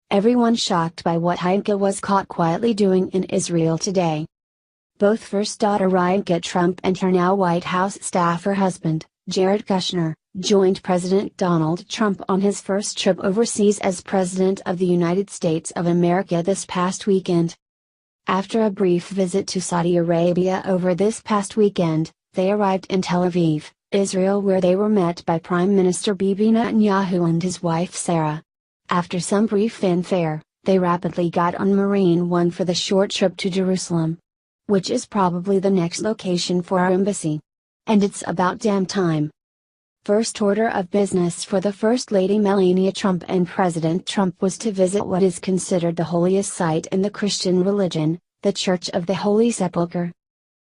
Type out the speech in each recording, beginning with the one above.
Everyone shocked by what Ivanka was caught quietly doing in Israel today. Both first daughter Ivanka Trump and her now White House staffer husband, Jared Kushner, joined President Donald Trump on his first trip overseas as President of the United States of America this past weekend. After a brief visit to Saudi Arabia over this past weekend, they arrived in Tel Aviv, Israel, where they were met by Prime Minister Bibi Netanyahu and his wife Sarah. After some brief fanfare, they rapidly got on Marine One for the short trip to Jerusalem, which is probably the next location for our embassy. And it's about damn time. First order of business for the First Lady Melania Trump and President Trump was to visit what is considered the holiest site in the Christian religion, the Church of the Holy Sepulchre.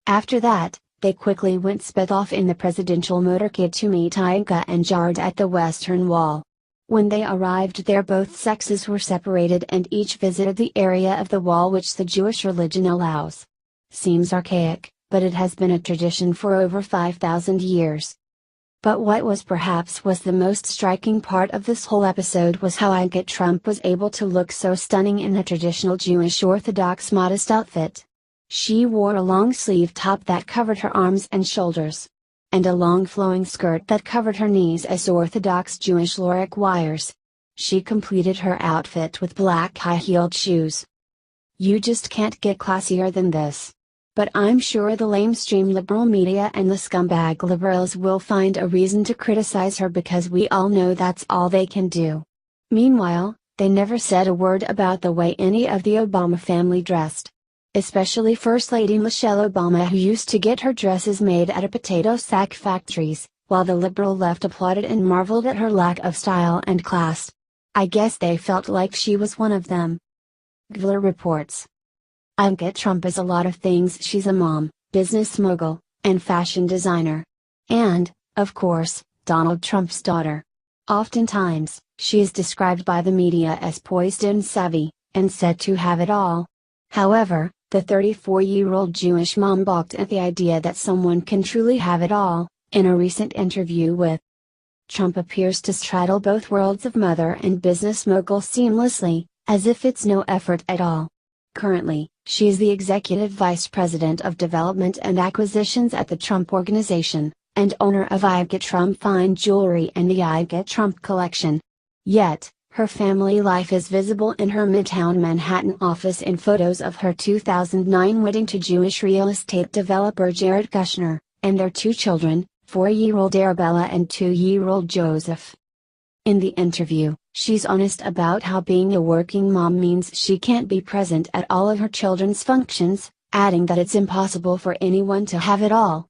After that, they quickly went sped off in the presidential motorcade to meet Ivanka and Jared at the Western Wall. When they arrived there, both sexes were separated and each visited the area of the wall which the Jewish religion allows. Seems archaic, but it has been a tradition for over 5,000 years. But what was the most striking part of this whole episode was how Ivanka Trump was able to look so stunning in a traditional Jewish Orthodox modest outfit. She wore a long-sleeved top that covered her arms and shoulders, and a long flowing skirt that covered her knees as Orthodox Jewish Loric wires. She completed her outfit with black high-heeled shoes. You just can't get classier than this. But I'm sure the lamestream liberal media and the scumbag liberals will find a reason to criticize her because we all know that's all they can do. Meanwhile, they never said a word about the way any of the Obama family dressed. Especially First Lady Michelle Obama, who used to get her dresses made at potato sack factories, while the liberal left applauded and marveled at her lack of style and class. I guess they felt like she was one of them. Gvler reports. Ivanka Trump is a lot of things. She's a mom, business mogul, and fashion designer. And, of course, Donald Trump's daughter. Oftentimes, she is described by the media as poised and savvy, and said to have it all. However, the 34-year-old Jewish mom balked at the idea that someone can truly have it all. In a recent interview with Trump, appears to straddle both worlds of mother and business mogul seamlessly, as if it's no effort at all. Currently, she is the Executive Vice President of Development and Acquisitions at the Trump Organization, and owner of Ivanka Trump Fine Jewelry and the Ivanka Trump Collection. Yet, her family life is visible in her Midtown Manhattan office in photos of her 2009 wedding to Jewish real estate developer Jared Kushner, and their two children, 4-year-old Arabella and 2-year-old Joseph. In the interview, she's honest about how being a working mom means she can't be present at all of her children's functions, adding that it's impossible for anyone to have it all.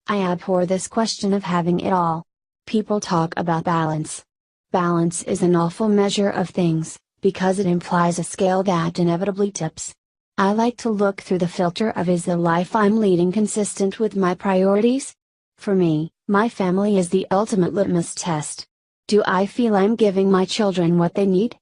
I abhor this question of having it all. People talk about balance. Balance is an awful measure of things, because it implies a scale that inevitably tips. I like to look through the filter of, is the life I'm leading consistent with my priorities? For me, my family is the ultimate litmus test. Do I feel I'm giving my children what they need?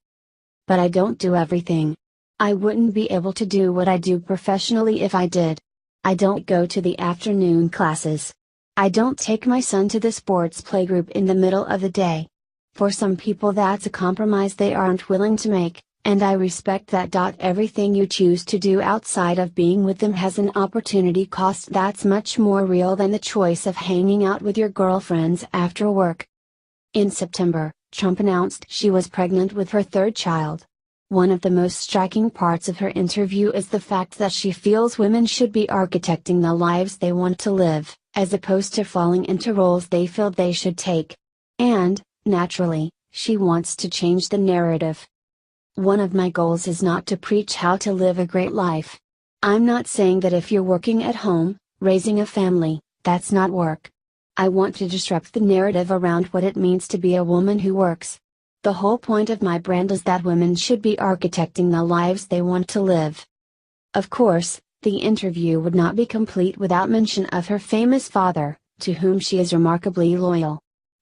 But I don't do everything. I wouldn't be able to do what I do professionally if I did. I don't go to the afternoon classes. I don't take my son to the sports playgroup in the middle of the day. For some people that's a compromise they aren't willing to make, and I respect that. Everything you choose to do outside of being with them has an opportunity cost that's much more real than the choice of hanging out with your girlfriends after work. In September, Trump announced she was pregnant with her third child. One of the most striking parts of her interview is the fact that she feels women should be architecting the lives they want to live, as opposed to falling into roles they feel they should take. And, naturally, she wants to change the narrative. One of my goals is not to preach how to live a great life. I'm not saying that if you're working at home, raising a family, that's not work. I want to disrupt the narrative around what it means to be a woman who works. The whole point of my brand is that women should be architecting the lives they want to live. Of course, the interview would not be complete without mention of her famous father, to whom she is remarkably loyal.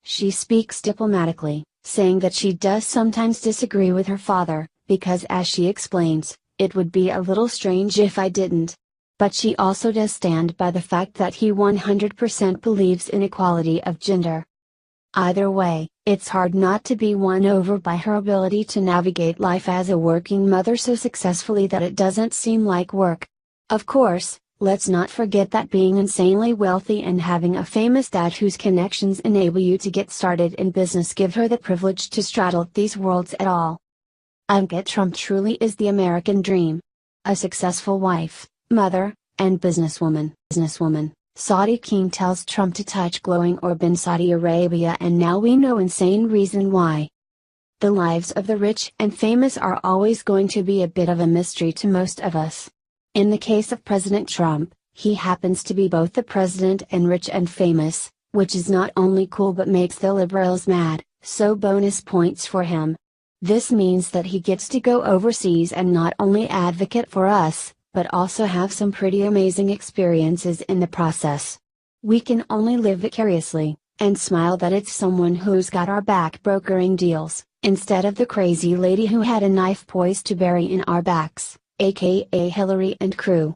She speaks diplomatically, saying that she does sometimes disagree with her father, because as she explains, it would be a little strange if I didn't. But she also does stand by the fact that he 100% believes in equality of gender. Either way, it's hard not to be won over by her ability to navigate life as a working mother so successfully that it doesn't seem like work. Of course, let's not forget that being insanely wealthy and having a famous dad whose connections enable you to get started in business give her the privilege to straddle these worlds at all. Ivanka Trump truly is the American dream. A successful wife, mother, and businesswoman. Saudi king tells Trump to touch glowing orb in Saudi Arabia, and now we know insane reason why. The lives of the rich and famous are always going to be a bit of a mystery to most of us. In the case of President Trump, he happens to be both the president and rich and famous, which is not only cool but makes the liberals mad, so bonus points for him. This means that he gets to go overseas and not only advocate for us, but also have some pretty amazing experiences in the process. We can only live vicariously, and smile that it's someone who's got our back brokering deals, instead of the crazy lady who had a knife poised to bury in our backs, aka Hillary and crew.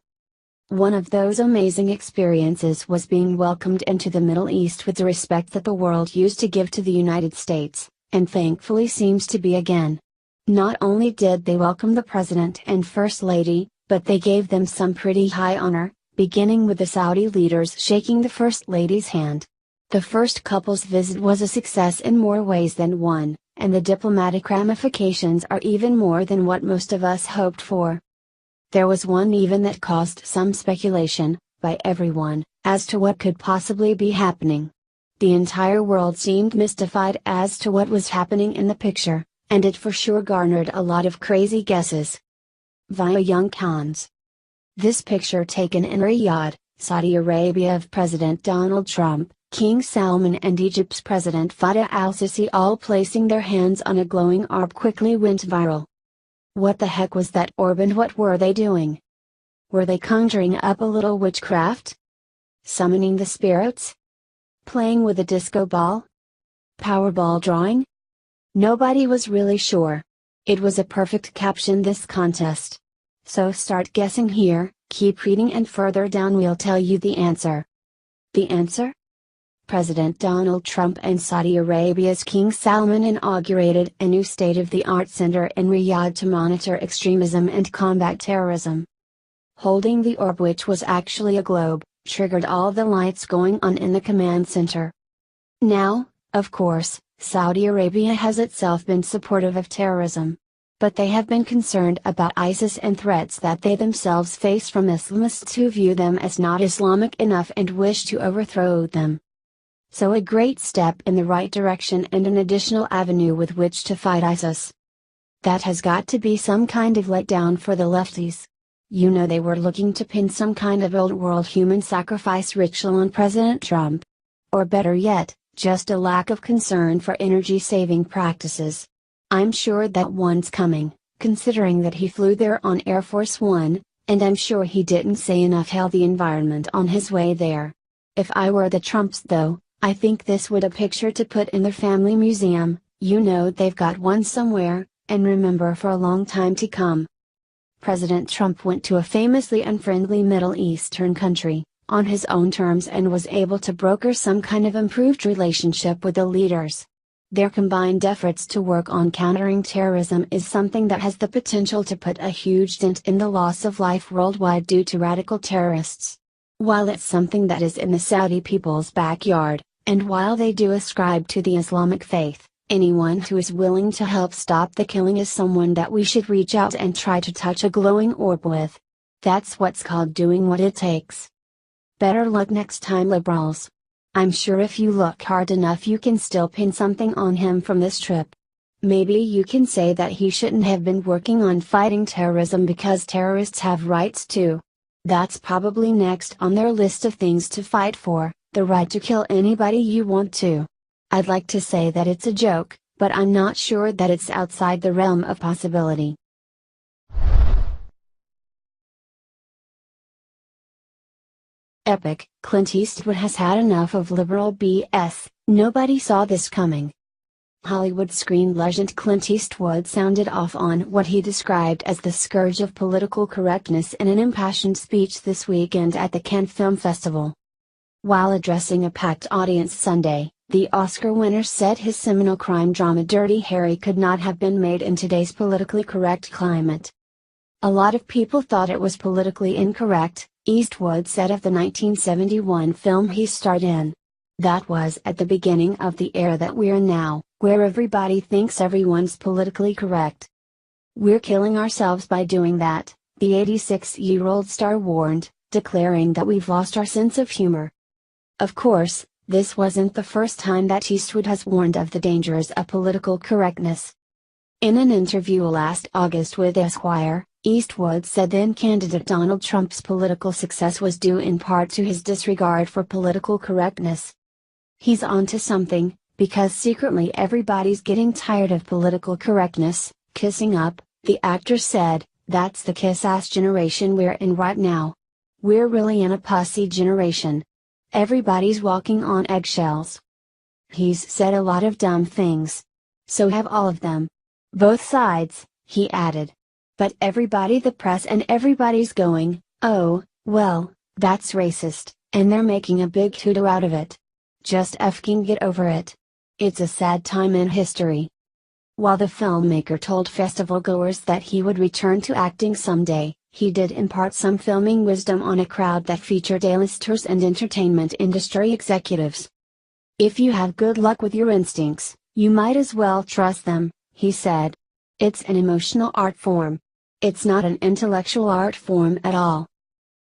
One of those amazing experiences was being welcomed into the Middle East with the respect that the world used to give to the United States, and thankfully seems to be again. Not only did they welcome the President and First Lady, but they gave them some pretty high honor, beginning with the Saudi leaders shaking the First Lady's hand. The first couple's visit was a success in more ways than one, and the diplomatic ramifications are even more than what most of us hoped for. There was one even that caused some speculation, by everyone, as to what could possibly be happening. The entire world seemed mystified as to what was happening in the picture, and it for sure garnered a lot of crazy guesses. Via young cons. This picture taken in Riyadh, Saudi Arabia of President Donald Trump, King Salman and Egypt's President Fattah al-Sisi all placing their hands on a glowing orb quickly went viral. What the heck was that orb and what were they doing? Were they conjuring up a little witchcraft? Summoning the spirits? Playing with a disco ball? Powerball drawing? Nobody was really sure. It was a perfect caption, this contest. So start guessing here, keep reading, and further down we'll tell you the answer. The answer? President Donald Trump and Saudi Arabia's King Salman inaugurated a new state-of-the-art center in Riyadh to monitor extremism and combat terrorism. Holding the orb, which was actually a globe, triggered all the lights going on in the command center. Now, of course, Saudi Arabia has itself been supportive of terrorism. But they have been concerned about ISIS and threats that they themselves face from Islamists who view them as not Islamic enough and wish to overthrow them. So a great step in the right direction and an additional avenue with which to fight ISIS. That has got to be some kind of letdown for the lefties. You know, they were looking to pin some kind of old world human sacrifice ritual on President Trump. Or better yet, just a lack of concern for energy saving practices. I'm sure that one's coming, considering that he flew there on Air Force One, and I'm sure he didn't say enough hell the environment on his way there. If I were the Trumps though, I think this would a picture to put in their family museum, you know they've got one somewhere, and remember for a long time to come. President Trump went to a famously unfriendly Middle Eastern country, on his own terms, and was able to broker some kind of improved relationship with the leaders. Their combined efforts to work on countering terrorism is something that has the potential to put a huge dent in the loss of life worldwide due to radical terrorists. While it's something that is in the Saudi people's backyard, and while they do ascribe to the Islamic faith, anyone who is willing to help stop the killing is someone that we should reach out and try to touch a glowing orb with. That's what's called doing what it takes. Better luck next time, liberals. I'm sure if you look hard enough you can still pin something on him from this trip. Maybe you can say that he shouldn't have been working on fighting terrorism because terrorists have rights too. That's probably next on their list of things to fight for, the right to kill anybody you want to. I'd like to say that it's a joke, but I'm not sure that it's outside the realm of possibility. Epic, Clint Eastwood has had enough of liberal BS, nobody saw this coming. Hollywood screen legend Clint Eastwood sounded off on what he described as the scourge of political correctness in an impassioned speech this weekend at the Cannes Film Festival. While addressing a packed audience Sunday, The Oscar winner said his seminal crime drama Dirty Harry could not have been made in today's politically correct climate. A lot of people thought it was politically incorrect, Eastwood said of the 1971 film he starred in. That was at the beginning of the era that we're in now, where everybody thinks everyone's politically correct. We're killing ourselves by doing that, the 86-year-old star warned, declaring that we've lost our sense of humor. Of course, this wasn't the first time that Eastwood has warned of the dangers of political correctness. In an interview last August with Esquire, Eastwood said then-candidate Donald Trump's political success was due in part to his disregard for political correctness. He's onto something, because secretly everybody's getting tired of political correctness. Kissing up, the actor said, that's the kiss-ass generation we're in right now. We're really in a pussy generation. Everybody's walking on eggshells. He's said a lot of dumb things. So have all of them. Both sides, he added. But everybody, the press and everybody's going, oh, well, that's racist, and they're making a big to-do out of it. Just effing get over it. It's a sad time in history. While the filmmaker told festival-goers that he would return to acting someday, he did impart some filming wisdom on a crowd that featured A-listers and entertainment industry executives. If you have good luck with your instincts, you might as well trust them, he said. It's an emotional art form. It's not an intellectual art form at all.